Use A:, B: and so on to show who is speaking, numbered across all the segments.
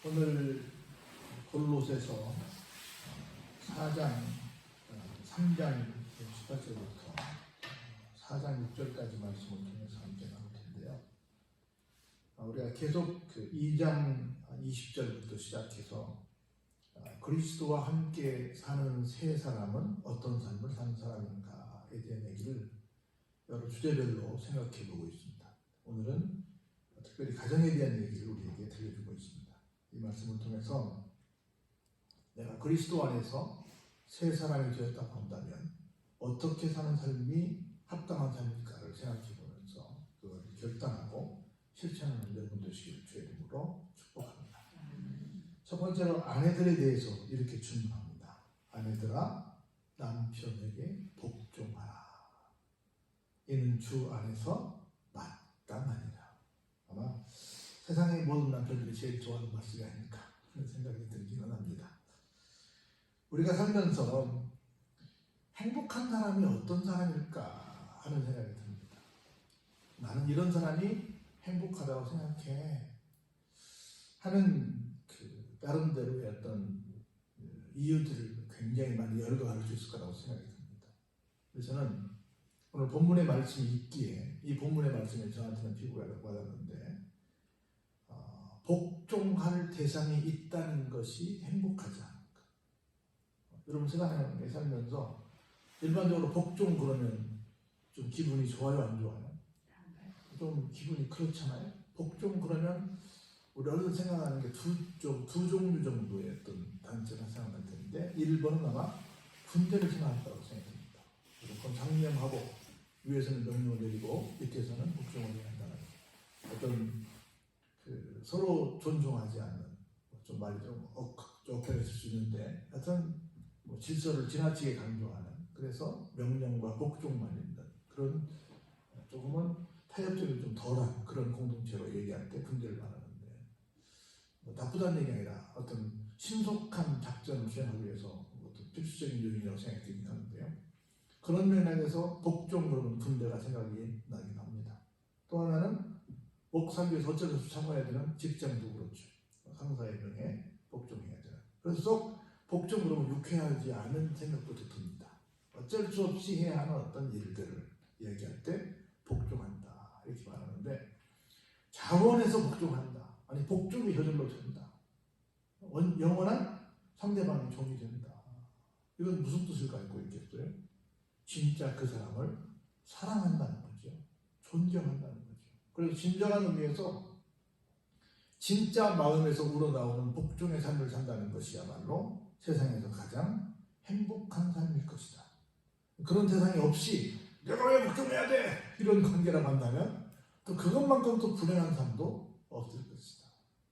A: 오늘 골로새서 4장 3장 18절부터 4장 6절까지 말씀을 통해서 함께 나눌 텐데요. 우리가 계속 그 2장 20절부터 시작해서 그리스도와 함께 사는 새 사람은 어떤 삶을 사는 사람인가에 대한 얘기를 여러 주제별로 생각해 보고 있습니다. 오늘은 특별히 가정에 대한 얘기를 우리에게 들려주고 있습니다. 이 말씀을 통해서 내가 그리스도 안에서 새 사람이 되었다고 한다면 어떻게 사는 삶이 합당한 삶일까를 생각해 보면서 그걸 결단하고 실천하는 여러분 되시길 주의 이름으로 축복합니다. 첫 번째로 아내들에 대해서 이렇게 질문합니다. 아내들아 남편에게 복종하라. 이는 주 안에서 마땅하니라. 아마 세상의 모든 남편들이 제일 좋아하는 말씀이 아닐까 하는 생각이 들기는 합니다. 우리가 살면서 행복한 사람이 어떤 사람일까 하는 생각이 듭니다. 나는 이런 사람이 행복하다고 생각해 하는 그 나름대로의 어떤 이유들을 굉장히 많이 열거할 수 있을 거라고 생각이 듭니다. 그래서 저는 오늘 본문의 말씀이 있기에 이 본문의 말씀에 저한테는 피부가 와닿는데 복종할 대상이 있다는 것이 행복하지 않을까. 여러분 세상에 살면서 일반적으로 복종 그러면 좀 기분이 좋아요 안 좋아요? 좀 기분이 그렇잖아요. 복종 그러면 우리 어른 생각하는 게 두 종류 정도의 어떤 단체가 생각할 텐데 1번은 아마 군대를 생각할 거라고 생각합니다. 무조건 장명하고 위에서는 명령을 내리고 밑에서는 복종을 해야 한다는 어떤 서로 존중하지 않는 좀 말이 좀 억울했을 수 있는데 하여튼 질서를 지나치게 강조하는 그래서 명령과 복종만 있는 그런 조금은 타협점이 좀 덜한 그런 공동체로 얘기할 때 군대를 말하는데 나쁘다는 얘기 아니라 어떤 신속한 작전을 수행하기 위해서 어떤 필수적인 요인이라고 생각이 들긴 하는데요. 그런 맥락에서 복종 그러면 군대가 생각이 나긴 합니다. 또 하나는 먹고 살기 위해서 어쩔 수 없이 참아야 되는 직장도 그렇죠. 상사의 명에 복종해야 되는. 그래서 복종 그러면 유쾌하지 않은 생각도 듭니다. 어쩔 수 없이 해야 하는 어떤 일들을 얘기할 때 복종한다 이렇게 말하는데 자원해서 복종한다. 아니 복종이 저절로 된다. 영원한 상대방이 종이 된다. 이건 무슨 뜻을 갖고 있겠어요? 진짜 그 사람을 사랑한다는 거죠. 존경한다는 거죠. 그래서 진정한 의미에서 진짜 마음에서 우러나오는 복종의 삶을 산다는 것이야말로 세상에서 가장 행복한 삶일 것이다. 그런 세상이 없이 내가 왜 복종해야 돼? 이런 관계라고 한다면 또 그것만큼 또 불행한 삶도 없을 것이다.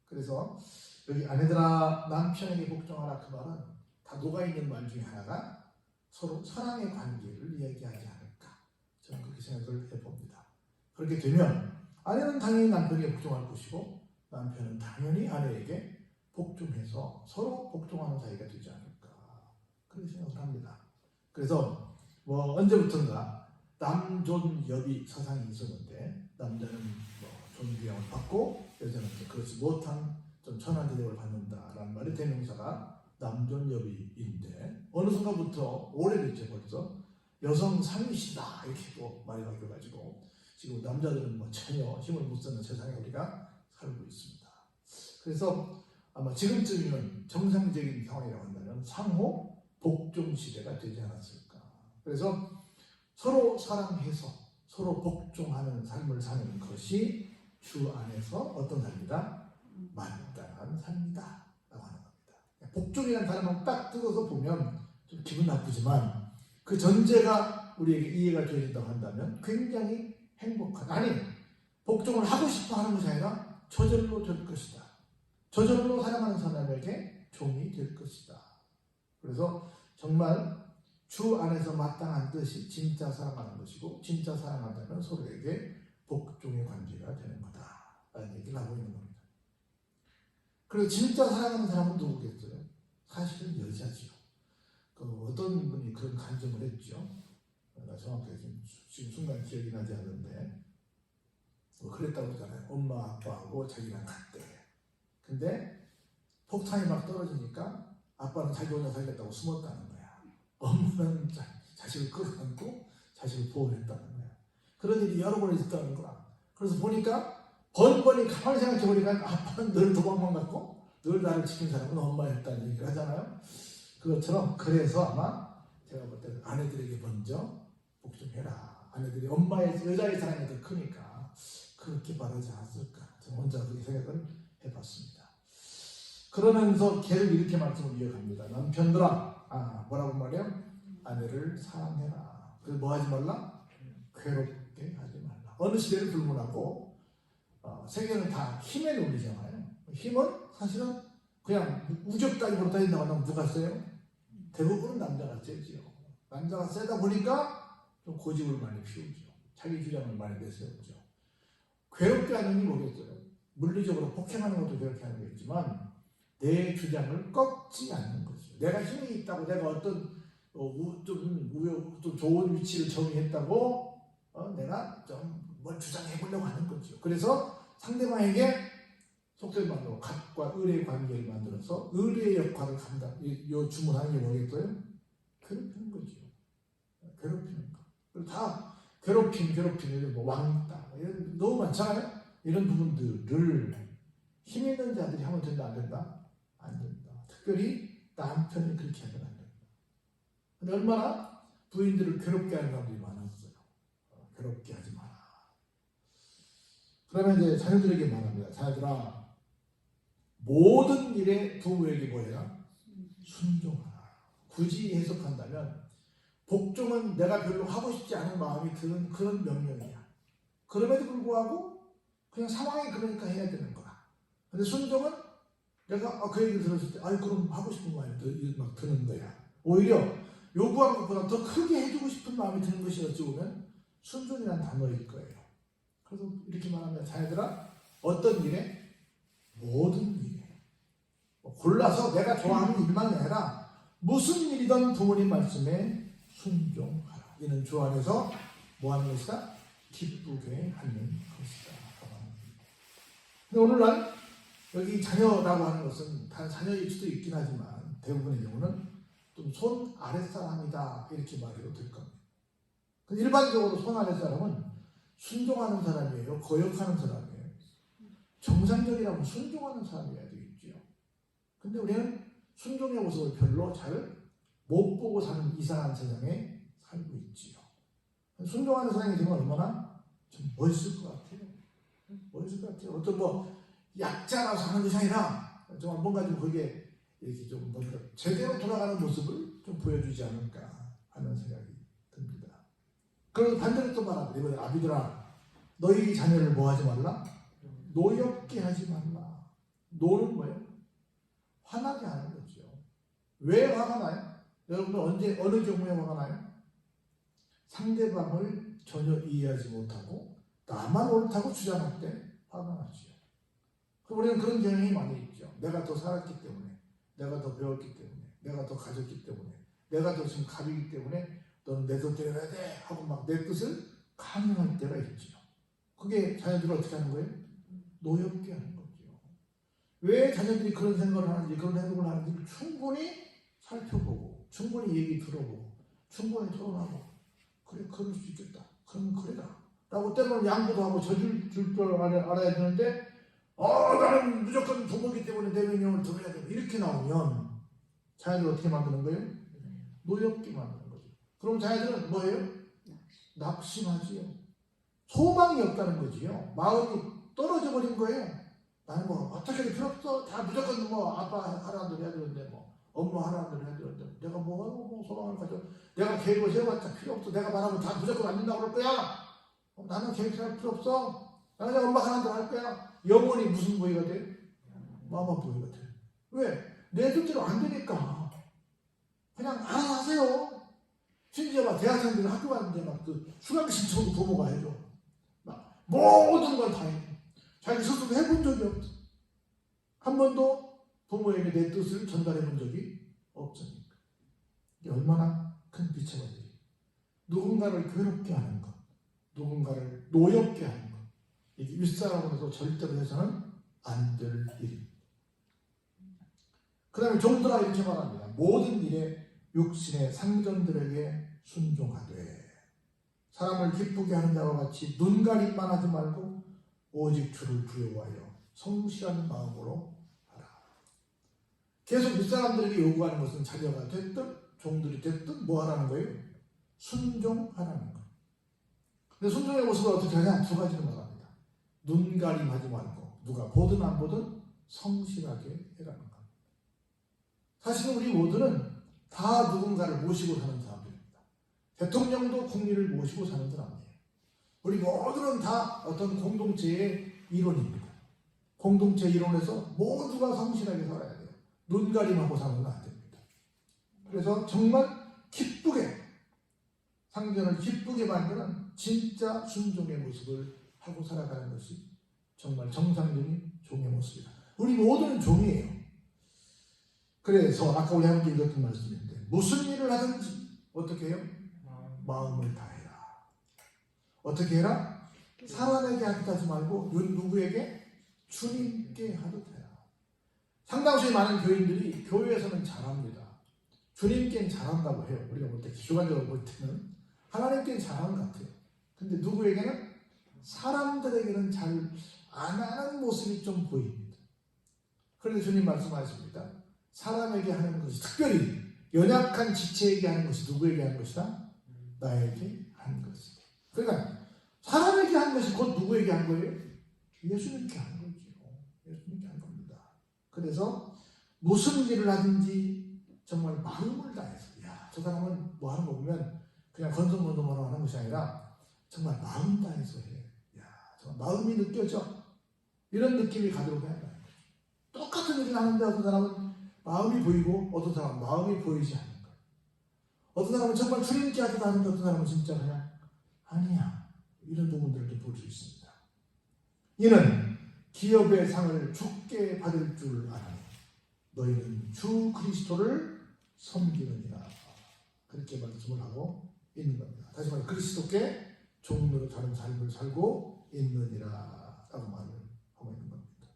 A: 그래서 여기 아내들아 남편에게 복종하라 그 말은 다 녹아있는 말 중에 하나가 서로 사랑의 관계를 이야기하지 않을까 저는 그렇게 생각을 해봅니다. 그렇게 되면 아내는 당연히 남편에게 복종할 것이고 남편은 당연히 아내에게 복종해서 서로 복종하는 사이가 되지 않을까 그렇게 생각을 합니다. 그래서 언제부턴가 남존여비 사상이 있었는데 남자는 존귀함을 받고 여자는 그렇지 못한 좀 천한 대접을 받는다라는 말이 대명사가 남존여비인데 어느 순간부터 오래됐죠. 벌써 여성 상위시다 이렇게 또 말이 바뀌어가지고 지금 남자들은 전혀 힘을 못 쓰는 세상에 우리가 살고 있습니다. 그래서 아마 지금쯤이면 정상적인 상황이라고 한다면 상호 복종 시대가 되지 않았을까. 그래서 서로 사랑해서 서로 복종하는 삶을 사는 것이 주 안에서 어떤 삶이다? 마땅한 삶이다 라고 하는 겁니다. 복종이라는 단어만 딱 뜯어서 보면 좀 기분 나쁘지만 그 전제가 우리에게 이해가 되어진다고 한다면 굉장히 행복한 아니 복종을 하고 싶어 하는 것이 아니라 저절로 될 것이다. 저절로 사랑하는 사람에게 종이 될 것이다. 그래서 정말 주 안에서 마땅한 뜻이 진짜 사랑하는 것이고 진짜 사랑한다면 서로에게 복종의 관계가 되는 거다라는 얘기를 하고 있는 겁니다. 그리고 진짜 사랑하는 사람은 누구겠어요? 사실은 여자지요. 어떤 분이 그런 간증을 했죠. 나 정확하게 지금 순간 기억이 나지 않는데 그랬다고 그러잖아요. 엄마 아빠하고 자기랑 갔대. 근데 폭탄이 막 떨어지니까 아빠는 자기 혼자 살겠다고 숨었다는 거야. 엄마는 자식을 끌어안고 자식을 보호했다는 거야. 그런 일이 여러 번 있었다는 거야. 그래서 보니까 번번이 가만히 생각해 보니까 아빠는 늘 도망만 갔고 늘 나를 지킨 사람은 엄마였다는 얘기를 하잖아요. 그것처럼 그래서 아마 제가 볼 때는 아내들에게 먼저 복종해라. 아내들이 엄마의 여자의 사랑이 더 크니까 그렇게 바라지 않았을까. 저는 혼자 그렇게 생각을 해봤습니다. 그러면서 계속 이렇게 말씀을 이어갑니다. 남편들아, 뭐라고 말해요? 아내를 사랑해라. 그래서 뭐 하지 말라? 괴롭게 하지 말라. 어느 시대를 불문하고 세계는 다 힘에 논리잖아요. 힘은 사실은 그냥 우격다짐으로 따진다고 하면 누가 세요? 대부분은 남자가 세지요. 남자가 세다 보니까 좀 고집을 많이 피우죠. 자기 주장을 많이 내세우죠. 괴롭게 하는 게 뭐겠어요? 물리적으로 폭행하는 것도 괴롭게 하는 거겠지만 내 주장을 꺾지 않는 거죠. 내가 힘이 있다고 내가 어떤 좀 좋은 위치를 정의했다고 내가 좀 뭘 주장해보려고 하는 거죠. 그래서 상대방에게 속된 말로 갑과 을의 관계를 만들어서 을의 역할을 감당. 이 주문하는 게 뭐겠어요? 괴롭히는 거죠. 괴롭히는 거. 그리고 다 괴롭히는 뭐 왕따 이런 너무 많잖아요. 이런 부분들을 힘 있는 자들이 하면 된다 안 된다? 안 된다. 특별히 남편이 그렇게 하면 안 된다. 근데 얼마나 부인들을 괴롭게 하는 사람들이 많았어요. 괴롭게 하지 마라. 그러면 이제 자녀들에게 말합니다. 자녀들아, 모든 일에 부모에게 뭐해라? 순종하라. 굳이 해석한다면 복종은 내가 별로 하고 싶지 않은 마음이 드는 그런 명령이야. 그럼에도 불구하고 그냥 상황이 그러니까 해야 되는 거야. 근데 순종은 내가 그 얘기를 들었을 때 그럼 하고 싶은 마음이 막 드는 거야. 오히려 요구하는 것보다 더 크게 해주고 싶은 마음이 드는 것이 어찌 보면 순종이라는 단어일 거예요. 그래서 이렇게 말하면 자녀들아, 어떤 일에? 모든 일에. 골라서 내가 좋아하는 일만 해라. 무슨 일이든 부모님 말씀에 순종하라. 이는 주 안에서 뭐 하는 것이다? 기쁘게 하는 것이다. 근데 오늘날 여기 자녀라고 하는 것은 다 자녀일 수도 있긴 하지만 대부분의 경우는 좀 손 아랫사람이다 이렇게 말해도 될 겁니다. 일반적으로 손 아랫사람은 순종하는 사람이에요? 거역하는 사람이에요? 정상적이라면 순종하는 사람이어야 되겠죠. 근데 우리는 순종의 모습을 별로 잘 못 보고 사는 이상한 세상에 살고 있지요. 순종하는 사람이 되면 얼마나 좀 멋있을 것 같아요. 멋있을 것 같아요. 어떤 약자라서 하는 것이 아니라 정말 뭔가 좀 거기에 이렇게 좀 뭔가 제대로 돌아가는 모습을 좀 보여주지 않을까 하는 생각이 듭니다. 그래서 반대로 또 말합니다. 이번에 아비들아, 너희 자녀를 뭐 하지 말라? 노엽게 하지 말라. 노는 뭐예요? 화나게 하는 거죠. 왜 화가 나요? 여러분들 언제 어느 경우에 화가 나요? 상대방을 전혀 이해하지 못하고 나만 옳다고 주장할 때 화가 나죠. 우리는 그런 경향이 많이 있죠. 내가 더 살았기 때문에, 내가 더 배웠기 때문에, 내가 더 가졌기 때문에, 내가 더 지금 갑이기 때문에 너는 내 돈 때려야 돼 하고 막 내 뜻을 강요할 때가 있죠. 그게 자녀들을 어떻게 하는 거예요? 노엽게 하는 거죠. 왜 자녀들이 그런 생각을 하는지, 그런 행동을 하는지 충분히 살펴보고, 충분히 얘기 들어보고, 충분히 토론하고, 그래, 그럴 수 있겠다. 그럼 그래라. 라고 때로는 양보도 하고 줄 줄 알아야 되는데, 나는 무조건 부모기 때문에 내 명령을 들어야 돼. 이렇게 나오면 자녀들 어떻게 만드는 거예요? 노엽게 만드는 거죠. 그럼 자녀들은 뭐예요? 낙심하지요. 소망이 없다는 거지요. 마음이 떨어져 버린 거예요. 나는 어떻게 해도 필요 없어. 다 무조건 아빠 하라는 대로 해야 되는데 엄마 하라는 대로 해야 되는데 내가 뭐하고 소망을 가져. 내가 계획을 세워봤자 필요 없어. 내가 말하면 다 무조건 안 된다고 그럴 거야. 나는 계획 세울 필요 없어. 나는 그냥 엄마 하라는 대로 할 거야. 영원히 무슨 부위가 돼? 마마 부위가 돼. 왜? 내 뜻대로 안 되니까. 그냥 알아서 하세요. 심지어 대학생들은 학교 가는데 수강 신청도 부모가 해줘. 모든 걸 다 해. 자기 스스로 해본 적이 없어. 한 번도 부모에게 내 뜻을 전달해 본 적이 없으니까. 이게 얼마나 큰 비체가 돼요. 누군가를 괴롭게 하는 것, 누군가를 노엽게 하는 것. 이게 윗사람으로서 절대로 해서는 안 될 일입니다. 그 다음에 종들아 이렇게 말합니다. 모든 일에 육신의 상전들에게 순종하되 사람을 기쁘게 하는 자와 같이 눈가림만 하지 말고 오직 주를 두려워하여 성실한 마음으로 하라. 계속 윗사람들에게 요구하는 것은 자녀가 됐든 종들이 됐든 뭐 하라는 거예요? 순종하라는 거예요. 근데 순종의 모습을 어떻게 하냐? 두 가지를 말합니다. 눈가림하지 말고 누가 보든 안 보든 성실하게 해라는 거예요. 사실은 우리 모두는 다 누군가를 모시고 사는 사람들입니다. 대통령도 국민을 모시고 사는 사람이에요. 우리 모두는 다 어떤 공동체의 일원입니다. 공동체 일원에서 모두가 성실하게 살아야 돼요. 눈가림하고 살면 안 됩니다. 그래서 정말 기쁘게 상전을 기쁘게 만드는 진짜 순종의 모습을 하고 살아가는 것이 정말 정상적인 종의 모습이다. 우리 모두는 종이에요. 그래서 아까 우리 함께 읽었던 말씀인데 무슨 일을 하든지 어떻게 해요? 마음을 다해라. 어떻게 해라? 사람에게 하듯 말고 누구에게? 주님께 하듯 해라. 상당수 많은 교인들이 교회에서는 잘합니다. 주님께는 잘한다고 해요. 우리가 볼 때 주관적으로 볼 때는 하나님께는 잘하는 것 같아요. 근데 누구에게는? 사람들에게는 잘 안 하는 모습이 좀 보입니다. 그런데 주님 말씀하십니다. 사람에게 하는 것이 특별히 연약한 지체에게 하는 것이 누구에게 하는 것이다? 나에게 하는 것이다. 그러니까 사람에게 한 것이 곧 누구에게 한 거예요? 예수님께 한 거죠. 예수님께 한 겁니다. 그래서 무슨 일을 하든지 정말 마음을 다해서 저 사람은 뭐 하는 거 보면 그냥 건성건성으로 하는 것이 아니라 정말 마음 다해서 해. 정말 마음이 느껴져. 이런 느낌이 가도록 해야 돼요. 똑같은 일을 하는데 어떤 사람은 마음이 보이고 어떤 사람은 마음이 보이지 않는 거예요. 어떤 사람은 정말 주님께 하듯 하는데 어떤 사람은 진짜 그냥 아니야. 이런 부분들을 볼 수 있습니다. 이는 기업의 상을 주께 받을 줄 아나니 너희는 주 그리스도를 섬기느니라. 그렇게 말씀을 하고 있는 겁니다. 다시 말해 그리스도께 종으로 다른 삶을 살고 있느니라 라고 말을 하고 있는 겁니다.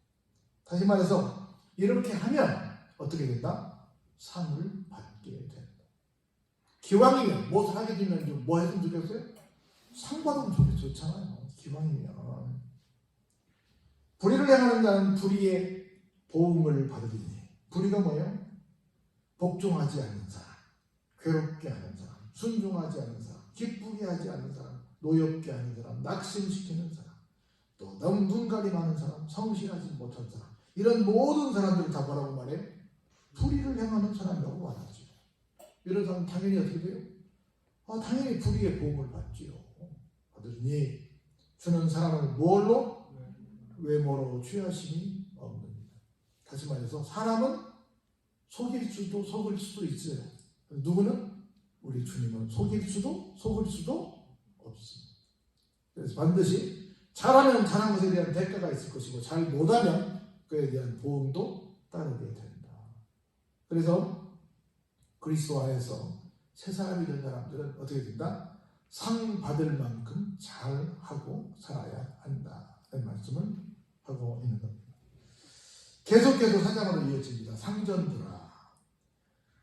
A: 다시 말해서 이렇게 하면 어떻게 된다? 상을 받게 된다. 기왕이면 무엇을 하게 되면 뭐 했으면 좋겠어요? 상 받으면 좋잖아요. 기왕이면. 불의를 행하는 자는 불의의 보응을 받으리니. 불의가 뭐예요? 복종하지 않는 사람, 괴롭게 하는 사람, 순종하지 않는 사람, 기쁘게 하지 않는 사람, 노엽게 하는 사람, 낙심시키는 사람, 또 너무 눈가림하는 사람, 성실하지 못한 사람, 이런 모든 사람들을 다 뭐라고 말해요? 불의를 행하는 사람이라고 말하죠. 이런 사람은 당연히 어떻게 돼요? 당연히 불의의 보응을 받지요. 받으니 주는 사람을 뭘로? 외모로 취하심이 없느니라. 다시 말해서 사람은 속일 수도 속을 수도 있어요. 누구는? 우리 주님은 속일 수도 속을 수도 없습니다. 그래서 반드시 잘하면 잘한 것에 대한 대가가 있을 것이고 잘 못하면 그에 대한 보응도 따르게 된다. 그래서 그리스도 안에서 새 사람이 된 사람들은 어떻게 된다? 상 받을 만큼 잘하고 살아야 한다. 라는 말씀을 하고 있는 겁니다. 계속해서 4장으로 이어집니다. 상전들아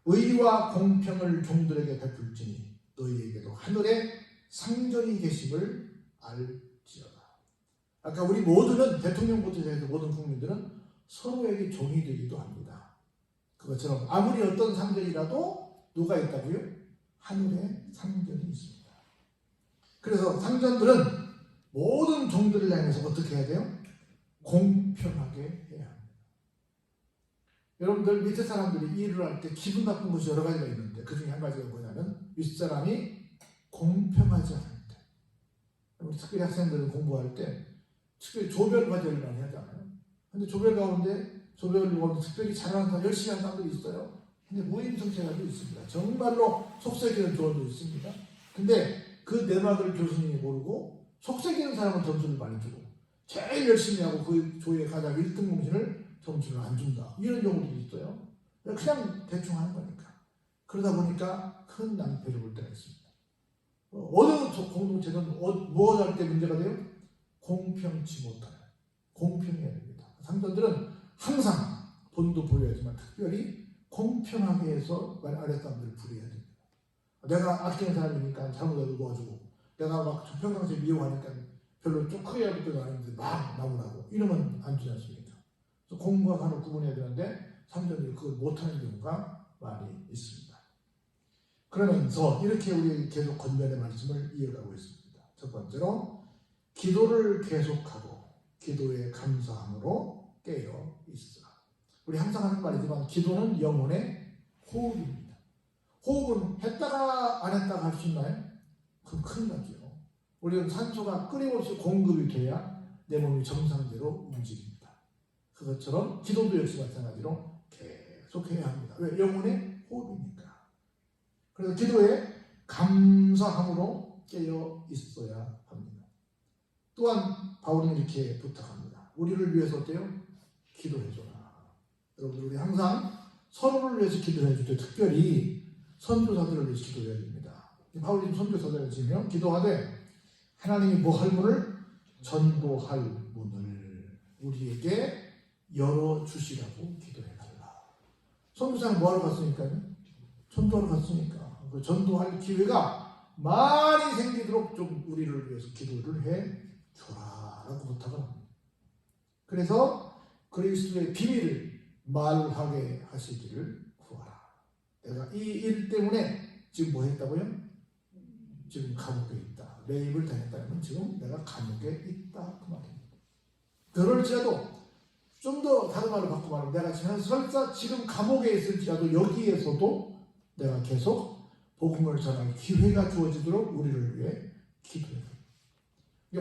A: 의와 공평을 종들에게 베풀지니 너희에게도 하늘에 상전이 계심을 알지어다. 아까 우리 모두는 대통령부터 해서 모든 국민들은 서로에게 종이 되기도 합니다. 그것처럼 아무리 어떤 상전이라도 누가 있다고요? 하늘에 상전이 있습니다. 그래서 상전들은 모든 종들을 향해서 어떻게 해야 돼요? 공평하게 해야 합니다. 여러분들 밑에 사람들이 일을 할 때 기분 나쁜 것이 여러 가지가 있는데 그 중에 한 가지가 뭐냐면 윗사람이 공평하지 않을 때. 우리 특별히 학생들은 공부할 때 특별히 조별 과제를 많이 하잖아요. 근데 조별 가운데 특별히 잘하는 사람, 열심히 하는 사람들이 있어요. 근데 무임승차자도 있습니다. 정말로 속삭이는 조언도 있습니다. 근데 그 내막을 교수님이 모르고 속삭이는 사람은 점수를 많이 주고 제일 열심히 하고 그 조에 가장 1등 공신을 점수를 안 준다. 이런 경우도 있어요. 그냥 대충 하는 거니까. 그러다 보니까 큰 낭패를 볼 때가 있습니다. 어느 공동체든 무엇 할 때 문제가 돼요? 공평치 못하는. 공평해야 됩니다. 상전들은 항상 본도 보여야지만 특별히 공평하게 해서 아랫사람들을 불이해야 됩니다. 내가 아끼는 사람이니까 잘못해도 도와주고, 내가 막 평상시에 미워하니까 별로 좀 크게 할 것도 아닌데 막 나무라고 이러면 안 되지 않습니까? 그래서 공과 간을 구분해야 되는데 삼전들이 그걸 못하는 경우가 많이 있습니다. 그러면서 이렇게 우리 계속 권면의 말씀을 이어가고 있습니다. 첫 번째로 기도를 계속하고 기도에 감사함으로 깨어 있으라. 우리 항상 하는 말이지만 기도는 영혼의 호흡입니다. 호흡은 했다가 안 했다가 할 수 있나요? 그럼 큰일 나죠. 우리는 산소가 끊임없이 공급이 돼야 내 몸이 정상대로 움직입니다. 그것처럼 기도도 역시 마찬가지로 계속해야 합니다. 왜? 영혼의 호흡이니까. 그래서 기도에 감사함으로 깨어 있어야 합니다. 또한 바울은 이렇게 부탁합니다. 우리를 위해서 어때요? 기도해줘라. 여러분들 우리 항상 서로를 위해서 기도해줄 때 특별히 선교사들을 위해서 기도해야 됩니다. 바울이 선교사들을 지으며 기도하되 하나님이 뭐 할 문을? 전도할 문을 우리에게 열어주시라고 기도해달라. 선교사는 뭐하러 갔으니까요? 전도하러 갔으니까 그 전도할 기회가 많이 생기도록 좀 우리를 위해서 기도를 해줘라 라고 부탁을 합니다. 그래서 그리스도의 비밀을 말하게 하시기를 구하라. 내가 이 일 때문에 지금 뭐 했다고요? 지금 감옥에 있다. 매입을 당했다면 지금 내가 감옥에 있다 그 말입니다. 그럴지라도 좀 더 다른 말로 바꿔 말하면 내가 설사 지금 감옥에 있을지라도 여기에서도 내가 계속 복음을 전할 기회가 주어지도록 우리를 위해 기도해요.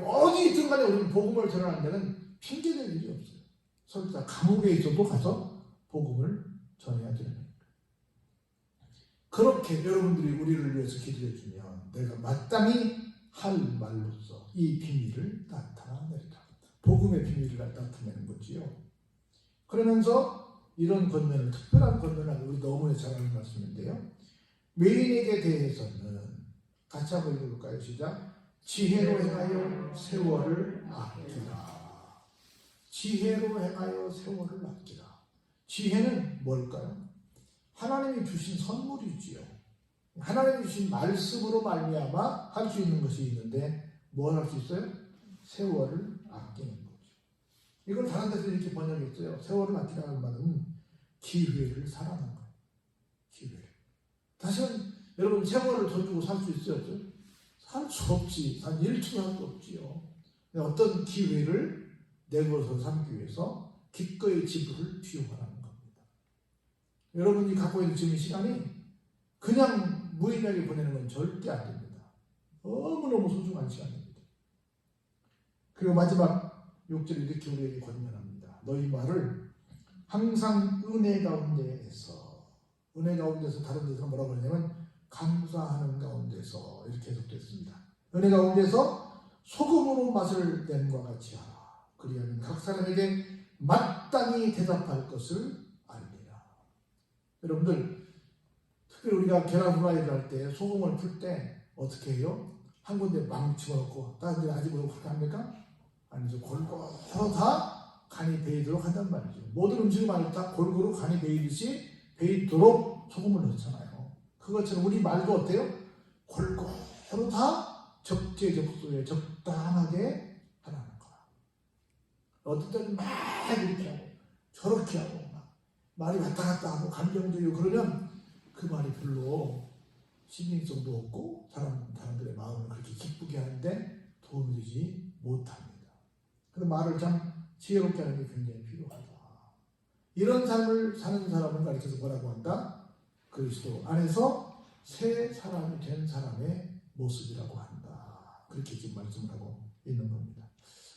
A: 어디 있든 간에 우리는 복음을 전하는 데는 핑계될 일이 없어요. 설사 감옥에 있어도 가서 복음을 전해야 되는 거예요. 그렇게 여러분들이 우리를 위해서 기도해 주면 내가 마땅히 할 말로써 이 비밀을 나타내리라. 복음의 비밀을 나타내는 거지요. 그러면서 이런 권면을, 특별한 권면을 우리 너무나 잘 아는 말씀인데요. 외인에게 대해서는 같이 한번 읽어볼까요? 시작. 지혜로 행하여 세월을 아끼라. 지혜로 행하여 세월을 아끼라. 지혜는 뭘까요? 하나님이 주신 선물이지요. 하나님이 주신 말씀으로 말미암아 할 수 있는 것이 있는데 뭘 할 수 있어요? 세월을 아끼는 거죠. 이걸 다른 데서 이렇게 번역했어요. 세월을 아끼라는 말은 기회를 사라는 거예요. 기회를. 다시는 여러분 세월을 돈 주고 살 수 있어요? 없어요? 살 수 없지. 한 1초 할 수 없지요. 어떤 기회를 내 것으로 삼기 위해서 기꺼이 지불을 비용하라는 겁니다. 여러분이 갖고 있는 지금 시간이 그냥 무의미하게 보내는 건 절대 안 됩니다. 너무너무 소중한 시간입니다. 그리고 마지막 6절 이렇게 우리에게 권면합니다. 너희 말을 항상 은혜 가운데에서, 은혜 가운데서 다른 데서 뭐라고 하냐면 감사하는 가운데서 이렇게 해석됐습니다. 은혜 가운데서 소금으로 맛을 낸과 같이 하라. 그리하면 각 사람에게 마땅히 대답할 것을 알리라. 여러분들 특별히 우리가 계란 후라이를 할 때 소금을 풀 때 어떻게 해요? 한 군데 망 집어넣고 다른 데 아직 뭐 그렇게 합니까? 아니죠. 골고루 다 간이 배이도록 한단 말이죠. 모든 음식을 만들 다 골고루 간이 배이듯이 배이도록 소금을 넣잖아요. 그것처럼 우리 말도 어때요? 골고루 다 적재적소에 적당하게 하라는 거야. 어떤 때는 막 이렇게 하고 저렇게 하고 막 말이 왔다 갔다 하고 감정적이고 그러면 그 말이 별로 신빙성도 없고 사람들의 마음을 그렇게 기쁘게 하는데 도움이 되지 못합니다. 그래서 말을 참 지혜롭게 하는 게 굉장히 필요하다. 이런 삶을 사는 사람을 가르쳐서 뭐라고 한다? 그리스도 안에서 새 사람이 된 사람의 모습이라고 한다. 그렇게 지금 말씀을 하고 있는 겁니다.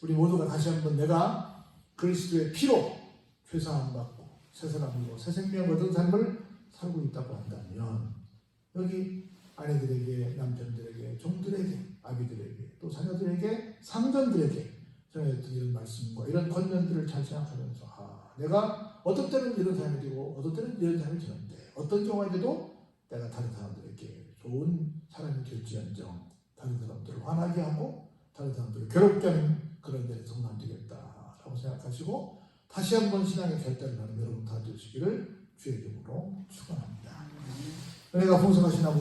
A: 우리 모두가 다시 한번 내가 그리스도의 피로 죄사함 받고 새 사람으로 새 생명 얻은 삶을 살고 있다고 한다면 여기 아내들에게, 남편들에게, 종들에게, 아비들에게, 또 자녀들에게, 상전들에게 전해졌던 이런 말씀과 이런 권면들을 잘 생각하면서 내가 어떤 때는 이런 삶이 되고 어떤 때는 이런 삶이 되는데 어떤 경우에도 내가 다른 사람들에게 좋은 사람이 될지언정 다른 사람들을 화나게 하고 다른 사람들을 괴롭게 하는 그런 데는 성난 되겠다라고 생각하시고 다시 한번 신앙의 결단을 하는 여러분 다 되시고 주의 이름으로 축원합니다. 은혜가 풍성하신 아버지